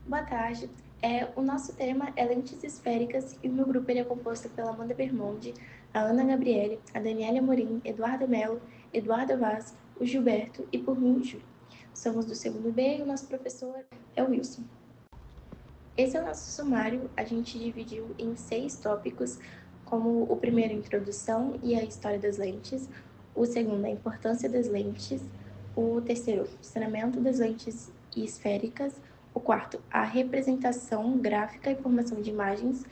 Boa tarde. O nosso tema é lentes esféricas e o meu grupo ele é composto pela Amanda Bermonde, a Ana Gabriele, a Daniela Amorim, Eduardo Melo, Eduardo Vaz, o Gilberto e por mim, o Júlio. Somos do segundo B e o nosso professor é o Wilson. Esse é o nosso sumário. A gente dividiu em 6 tópicos, como o primeiro, a introdução e a história das lentes, o segundo, a importância das lentes, o terceiro, o funcionamento das lentes esféricas, o quarto, a representação gráfica e formação de imagens,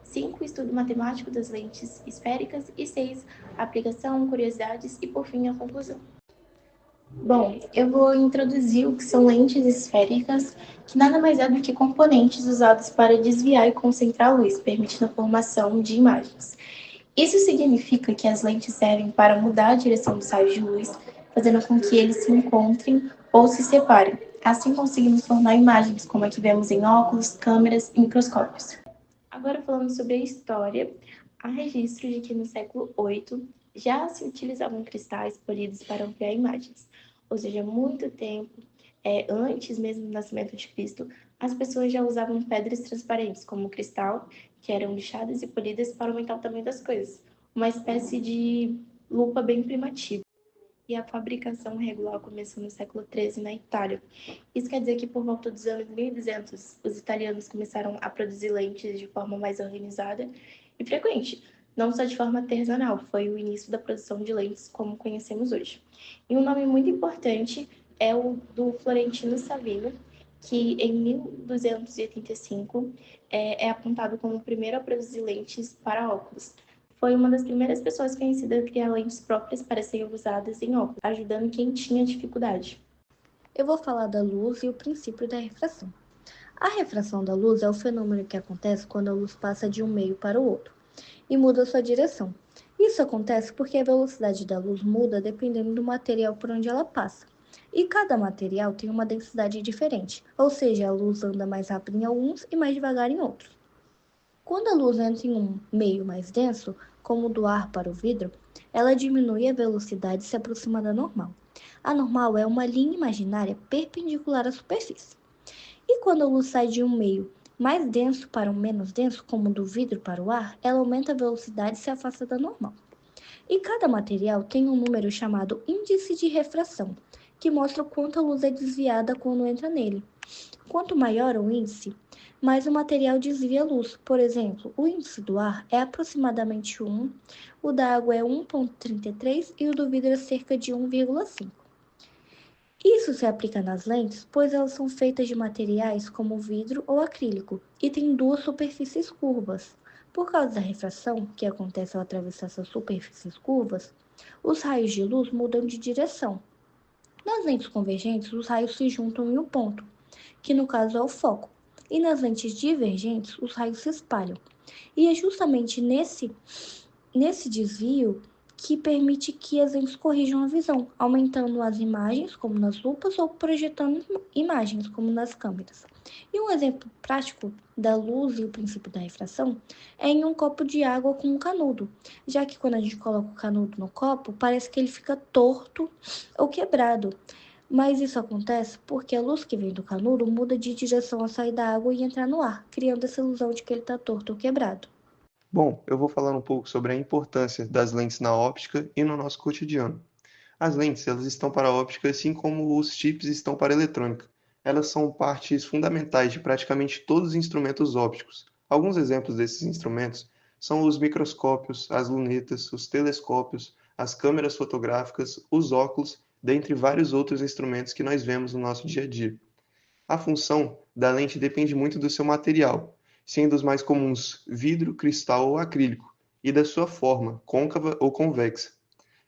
5, o estudo matemático das lentes esféricas e 6, a aplicação, curiosidades e, por fim, a conclusão. Bom, eu vou introduzir o que são lentes esféricas, que nada mais é do que componentes usados para desviar e concentrar a luz, permitindo a formação de imagens. Isso significa que as lentes servem para mudar a direção dos raios de luz, fazendo com que eles se encontrem ou se separem. Assim conseguimos formar imagens como a que vemos em óculos, câmeras e microscópios. Agora falando sobre a história, há registros de que no século VIII já se utilizavam cristais polidos para ampliar imagens. Ou seja, muito tempo antes mesmo do nascimento de Cristo, as pessoas já usavam pedras transparentes, como o cristal, que eram lixadas e polidas para aumentar o tamanho das coisas. Uma espécie de lupa bem primitiva. E a fabricação regular começou no século XIII na Itália. Isso quer dizer que por volta dos anos 1200, os italianos começaram a produzir lentes de forma mais organizada e frequente, não só de forma artesanal, foi o início da produção de lentes como conhecemos hoje. E um nome muito importante é o do Florentino Savino, que em 1285 é apontado como o primeiro a produzir lentes para óculos. Foi uma das primeiras pessoas conhecidas a criar lentes próprias para serem usadas em óculos, ajudando quem tinha dificuldade. Eu vou falar da luz e o princípio da refração. A refração da luz é o fenômeno que acontece quando a luz passa de um meio para o outro e muda sua direção. Isso acontece porque a velocidade da luz muda dependendo do material por onde ela passa. E cada material tem uma densidade diferente, ou seja, a luz anda mais rápido em alguns e mais devagar em outros. Quando a luz entra em um meio mais denso, como o do ar para o vidro, ela diminui a velocidade e se aproxima da normal. A normal é uma linha imaginária perpendicular à superfície. E quando a luz sai de um meio mais denso para um menos denso, como do vidro para o ar, ela aumenta a velocidade e se afasta da normal. E cada material tem um número chamado índice de refração, que mostra o quanto a luz é desviada quando entra nele. Quanto maior o índice, mais o material desvia a luz. Por exemplo, o índice do ar é aproximadamente 1, o da água é 1,33 e o do vidro é cerca de 1,5. Isso se aplica nas lentes, pois elas são feitas de materiais como vidro ou acrílico e têm duas superfícies curvas. Por causa da refração, que acontece ao atravessar essas superfícies curvas, os raios de luz mudam de direção. Nas lentes convergentes, os raios se juntam em um ponto, que no caso é o foco, e nas lentes divergentes, os raios se espalham. E é justamente nesse desvio que permite que as lentes corrijam a visão, aumentando as imagens, como nas lupas, ou projetando imagens, como nas câmeras. E um exemplo prático da luz e o princípio da refração é em um copo de água com um canudo, já que quando a gente coloca o canudo no copo, parece que ele fica torto ou quebrado. Mas isso acontece porque a luz que vem do canudo muda de direção ao sair da água e entrar no ar, criando essa ilusão de que ele está torto ou quebrado. Bom, eu vou falar um pouco sobre a importância das lentes na óptica e no nosso cotidiano. As lentes, elas estão para a óptica assim como os chips estão para a eletrônica. Elas são partes fundamentais de praticamente todos os instrumentos ópticos. Alguns exemplos desses instrumentos são os microscópios, as lunetas, os telescópios, as câmeras fotográficas, os óculos, dentre vários outros instrumentos que nós vemos no nosso dia a dia. A função da lente depende muito do seu material, sendo os mais comuns vidro, cristal ou acrílico, e da sua forma, côncava ou convexa.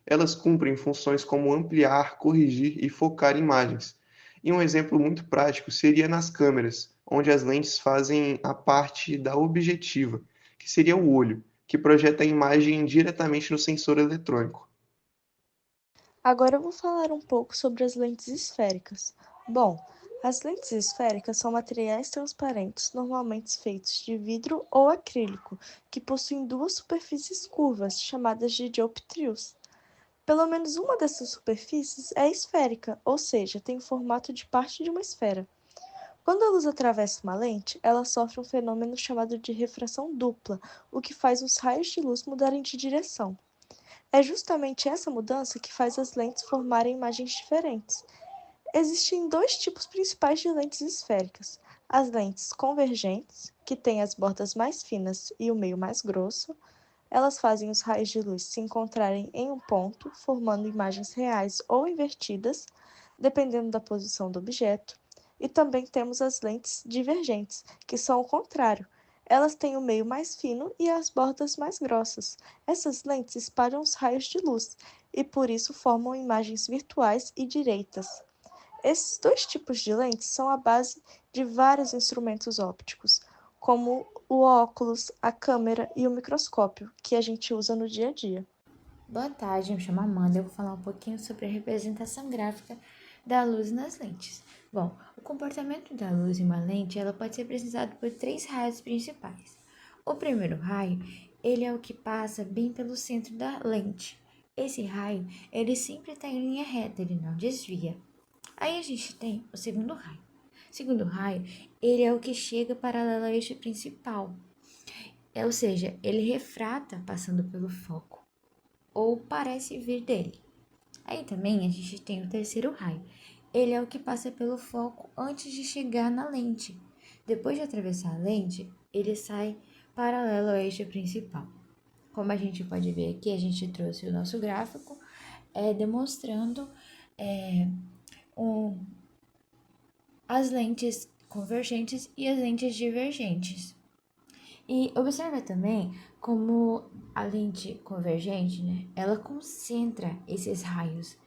Elas cumprem funções como ampliar, corrigir e focar imagens. E um exemplo muito prático seria nas câmeras, onde as lentes fazem a parte da objetiva, que seria o olho, que projeta a imagem diretamente no sensor eletrônico. Agora eu vou falar um pouco sobre as lentes esféricas. Bom, as lentes esféricas são materiais transparentes, normalmente feitos de vidro ou acrílico, que possuem duas superfícies curvas, chamadas de dioptrios. Pelo menos uma dessas superfícies é esférica, ou seja, tem o formato de parte de uma esfera. Quando a luz atravessa uma lente, ela sofre um fenômeno chamado de refração dupla, o que faz os raios de luz mudarem de direção. É justamente essa mudança que faz as lentes formarem imagens diferentes. Existem dois tipos principais de lentes esféricas: as lentes convergentes, que têm as bordas mais finas e o meio mais grosso. Elas fazem os raios de luz se encontrarem em um ponto, formando imagens reais ou invertidas, dependendo da posição do objeto. E também temos as lentes divergentes, que são o contrário. Elas têm o meio mais fino e as bordas mais grossas. Essas lentes espalham os raios de luz e, por isso, formam imagens virtuais e direitas. Esses dois tipos de lentes são a base de vários instrumentos ópticos, como o óculos, a câmera e o microscópio, que a gente usa no dia a dia. Boa tarde, me chamo Amanda. Eu vou falar um pouquinho sobre a representação gráfica da luz nas lentes. Bom, o comportamento da luz em uma lente ela pode ser representado por 3 raios principais. O primeiro raio, ele é o que passa bem pelo centro da lente. Esse raio, ele sempre está em linha reta, ele não desvia. Aí a gente tem o segundo raio. O segundo raio, ele é o que chega paralelo ao eixo principal. Ou seja, ele refrata passando pelo foco, ou parece vir dele. Aí também a gente tem o terceiro raio. Ele é o que passa pelo foco antes de chegar na lente. Depois de atravessar a lente, ele sai paralelo ao eixo principal. Como a gente pode ver aqui, a gente trouxe o nosso gráfico demonstrando as lentes convergentes e as lentes divergentes. E observa também como a lente convergente, ela concentra esses raios.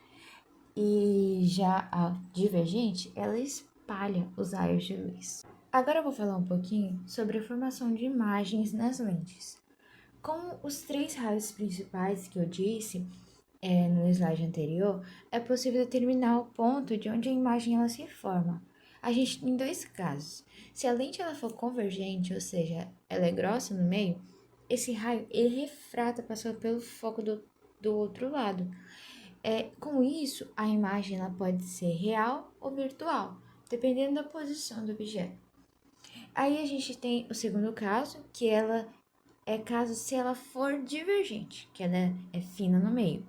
E já a divergente, ela espalha os raios de luz. Agora eu vou falar um pouquinho sobre a formação de imagens nas lentes. Com os 3 raios principais que eu disse no slide anterior, é possível determinar o ponto de onde a imagem ela se forma. A gente tem 2 casos. Se a lente ela for convergente, ou seja, ela é grossa no meio, esse raio ele refrata passando pelo foco do outro lado. Com isso, a imagem ela pode ser real ou virtual, dependendo da posição do objeto. Aí a gente tem o segundo caso, que ela é caso se ela for divergente, que ela é fina no meio.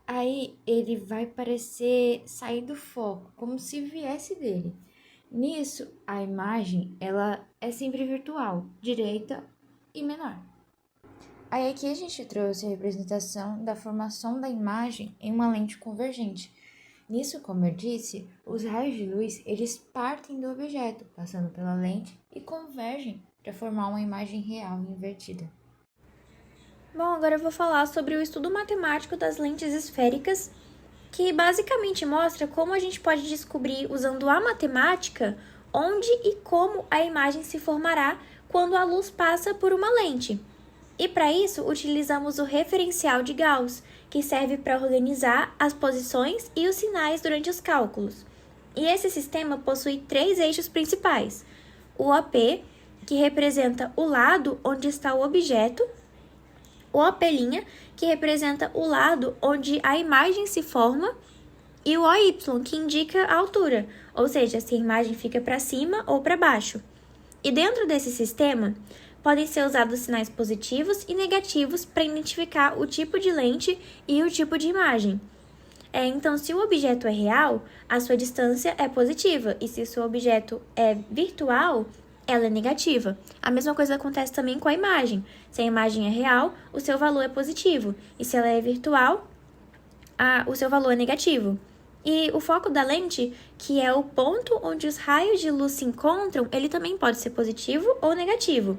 Aí ele vai parecer sair do foco, como se viesse dele. Nisso, a imagem ela é sempre virtual, direita e menor. Aí aqui a gente trouxe a representação da formação da imagem em uma lente convergente. Nisso, como eu disse, os raios de luz eles partem do objeto, passando pela lente e convergem para formar uma imagem real invertida. Bom, agora eu vou falar sobre o estudo matemático das lentes esféricas, que basicamente mostra como a gente pode descobrir, usando a matemática, onde e como a imagem se formará quando a luz passa por uma lente. E para isso, utilizamos o referencial de Gauss, que serve para organizar as posições e os sinais durante os cálculos. E esse sistema possui 3 eixos principais: o OP, que representa o lado onde está o objeto, o OP', que representa o lado onde a imagem se forma, e o OY, que indica a altura, ou seja, se a imagem fica para cima ou para baixo. E dentro desse sistema, podem ser usados sinais positivos e negativos para identificar o tipo de lente e o tipo de imagem. Então, se o objeto é real, a sua distância é positiva, e se o seu objeto é virtual, ela é negativa. A mesma coisa acontece também com a imagem. Se a imagem é real, o seu valor é positivo, e se ela é virtual, o seu valor é negativo. E o foco da lente, que é o ponto onde os raios de luz se encontram, ele também pode ser positivo ou negativo.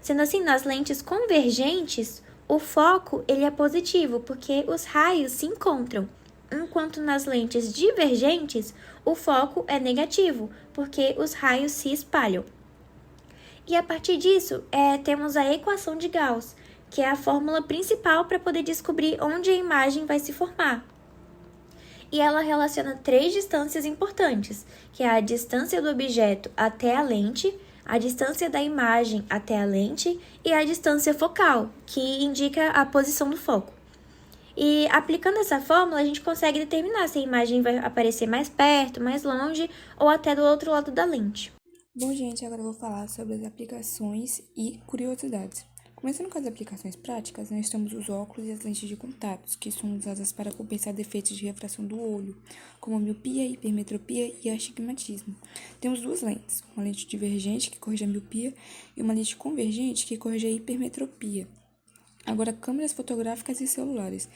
Sendo assim, nas lentes convergentes, o foco ele é positivo, porque os raios se encontram. Enquanto nas lentes divergentes, o foco é negativo, porque os raios se espalham. E a partir disso, temos a equação de Gauss, que é a fórmula principal para poder descobrir onde a imagem vai se formar. E ela relaciona 3 distâncias importantes, que é a distância do objeto até a lente, a distância da imagem até a lente e a distância focal, que indica a posição do foco. E aplicando essa fórmula, a gente consegue determinar se a imagem vai aparecer mais perto, mais longe ou até do outro lado da lente. Bom, gente, agora eu vou falar sobre as aplicações e curiosidades. Começando com as aplicações práticas, nós temos os óculos e as lentes de contatos, que são usadas para compensar defeitos de refração do olho, como a miopia, hipermetropia e astigmatismo. Temos duas lentes, uma lente divergente, que corrige a miopia, e uma lente convergente, que corrige a hipermetropia. Agora, câmeras fotográficas e celulares.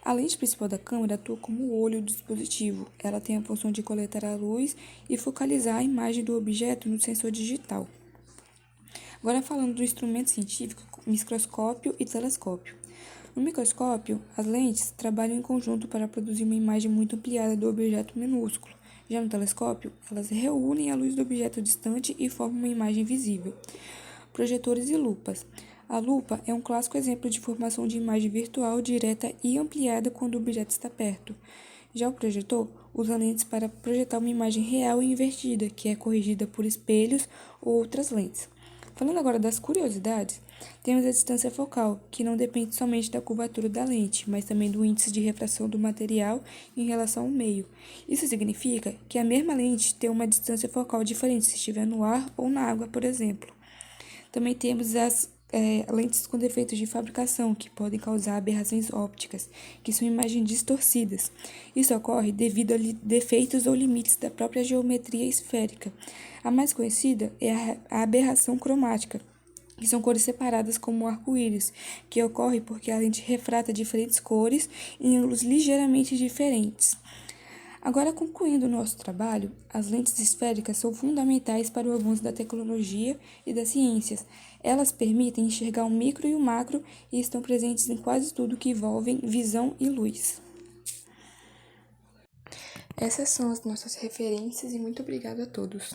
A lente principal da câmera atua como o olho do dispositivo. Ela tem a função de coletar a luz e focalizar a imagem do objeto no sensor digital. Agora falando do instrumento científico, microscópio e telescópio. No microscópio, as lentes trabalham em conjunto para produzir uma imagem muito ampliada do objeto minúsculo. Já no telescópio, elas reúnem a luz do objeto distante e formam uma imagem visível. Projetores e lupas. A lupa é um clássico exemplo de formação de imagem virtual direta e ampliada quando o objeto está perto. Já o projetor usa lentes para projetar uma imagem real e invertida, que é corrigida por espelhos ou outras lentes. Falando agora das curiosidades, temos a distância focal, que não depende somente da curvatura da lente, mas também do índice de refração do material em relação ao meio. Isso significa que a mesma lente tem uma distância focal diferente se estiver no ar ou na água, por exemplo. Também temos as lentes com defeitos de fabricação, que podem causar aberrações ópticas, que são imagens distorcidas. Isso ocorre devido a defeitos ou limites da própria geometria esférica. A mais conhecida é a aberração cromática, que são cores separadas como o arco-íris, que ocorre porque a lente refrata diferentes cores em ângulos ligeiramente diferentes. Agora, concluindo o nosso trabalho, as lentes esféricas são fundamentais para o avanço da tecnologia e das ciências. Elas permitem enxergar o micro e o macro e estão presentes em quase tudo que envolve visão e luz. Essas são as nossas referências e muito obrigado a todos.